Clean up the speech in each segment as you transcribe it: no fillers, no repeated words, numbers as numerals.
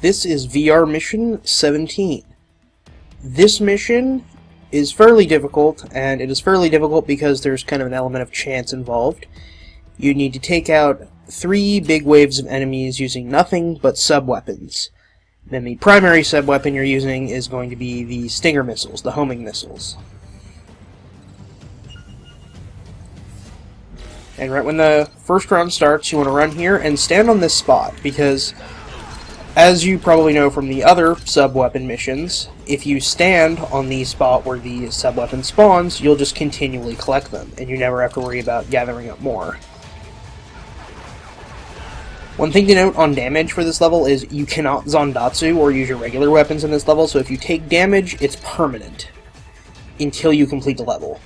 This is VR Mission 17. This mission is fairly difficult, and it is fairly difficult because there's kind of an element of chance involved. You need to take out 3 big waves of enemies using nothing but sub-weapons. Then the primary sub-weapon you're using is going to be the Stinger missiles, the homing missiles. And right when the first round starts, you want to run here and stand on this spot, because as you probably know from the other sub-weapon missions, if you stand on the spot where the sub-weapon spawns, you'll just continually collect them, and you never have to worry about gathering up more. One thing to note on damage for this level is you cannot Zandatsu or use your regular weapons in this level, so if you take damage, it's permanent until you complete the level.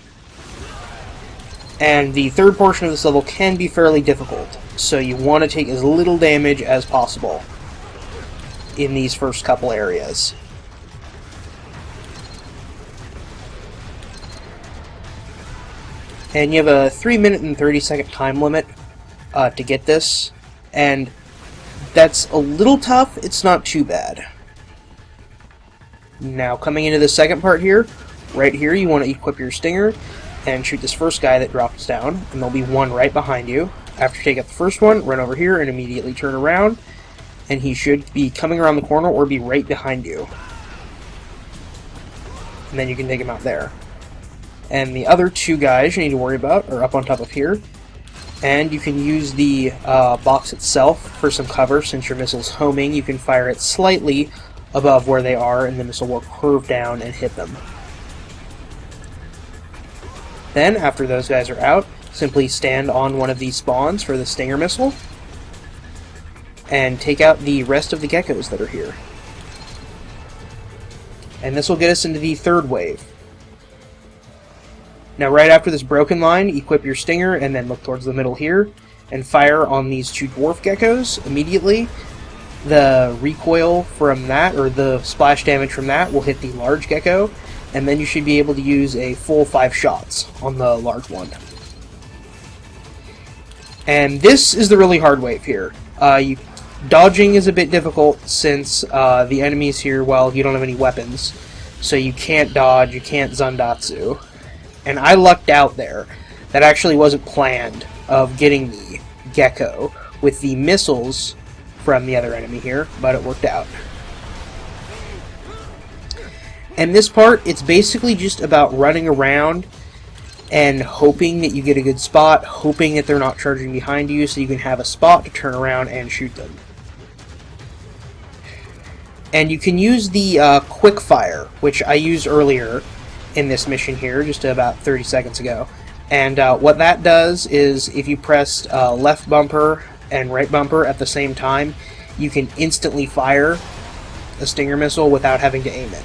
And the third portion of this level can be fairly difficult, so you want to take as little damage as possible in these first couple areas. And you have a 3-minute and 30-second time limit to get this, and that's a little tough. It's not too bad. Now, coming into the second part here, right here you want to equip your Stinger and shoot this first guy that drops down, and there'll be one right behind you. After you take out the first one, run over here and immediately turn around, and he should be coming around the corner or be right behind you. And then you can take him out there. And the other 2 guys you need to worry about are up on top of here. And you can use the box itself for some cover. Since your missile's homing, you can fire it slightly above where they are, and the missile will curve down and hit them. Then, after those guys are out, simply stand on one of these spawns for the Stinger missile, and take out the rest of the geckos that are here. And this will get us into the third wave. Now, right after this broken line, equip your Stinger and then look towards the middle here and fire on these 2 dwarf geckos immediately. The recoil from that, or the splash damage from that, will hit the large gecko, and then you should be able to use a full 5 shots on the large one. And this is the really hard wave here. Dodging is a bit difficult since the enemies here, well, you don't have any weapons, so you can't dodge, you can't Zandatsu. And I lucked out there. That actually wasn't planned, of getting the gecko with the missiles from the other enemy here, but it worked out. And this part, it's basically just about running around and hoping that you get a good spot, hoping that they're not charging behind you, so you can have a spot to turn around and shoot them. And you can use the quick fire, which I used earlier in this mission here, just about 30 seconds ago. And what that does is, if you press left bumper and right bumper at the same time, you can instantly fire a Stinger missile without having to aim it.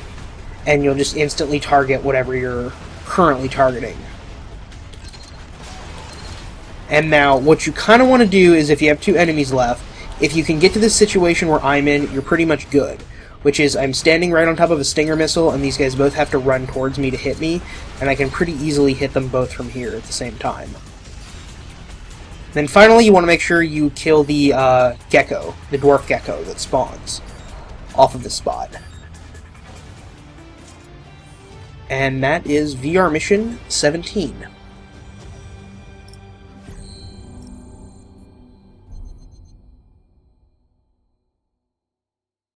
And you'll just instantly target whatever you're currently targeting. And now, what you kind of want to do is, if you have 2 enemies left, if you can get to this situation where I'm in, you're pretty much good. Which is, I'm standing right on top of a Stinger missile, and these guys both have to run towards me to hit me, and I can pretty easily hit them both from here at the same time. Then finally, you want to make sure you kill the gecko, the dwarf gecko that spawns off of this spot. And that is VR Mission 17.